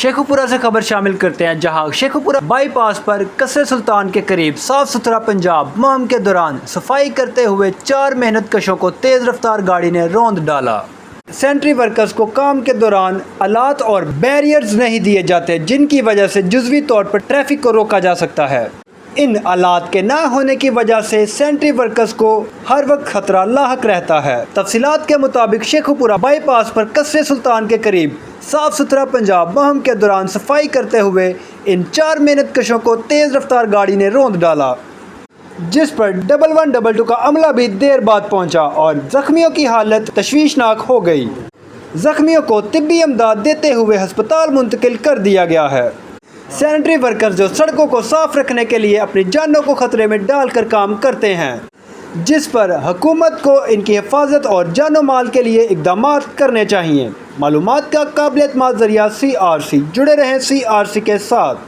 شیخوپورہ سے خبر شامل کرتے ہیں، جہاں شیخوپورہ بائی پاس پر قصر سلطان کے قریب صاف ستھرا پنجاب مہم کے دوران صفائی کرتے ہوئے 4 محنت کشوں کو تیز رفتار گاڑی نے روند ڈالا۔ سینٹری ورکرز کو کام کے دوران آلات اور بیریئرز نہیں دیے جاتے، جن کی وجہ سے جزوی طور پر ٹریفک کو روکا جا سکتا ہے۔ ان آلات کے نہ ہونے کی وجہ سے سینٹری ورکرز کو ہر وقت خطرہ لاحق رہتا ہے۔ تفصیلات کے مطابق شیخوپورہ بائی پاس پر قصر سلطان کے قریب صاف ستھرا پنجاب مہم کے دوران صفائی کرتے ہوئے ان 4 محنت کشوں کو تیز رفتار گاڑی نے روند ڈالا، جس پر 1122 کا عملہ بھی دیر بعد پہنچا اور زخمیوں کی حالت تشویشناک ہو گئی۔ زخمیوں کو طبی امداد دیتے ہوئے ہسپتال منتقل کر دیا گیا ہے۔ سینٹری ورکرز جو سڑکوں کو صاف رکھنے کے لیے اپنی جانوں کو خطرے میں ڈال کر کام کرتے ہیں، جس پر حکومت کو ان کی حفاظت اور جان و مال کے لیے اقدامات کرنے چاہیے۔ معلومات کا قابل اعتماد ذریعہ CRC، جڑے رہیں CRC کے ساتھ۔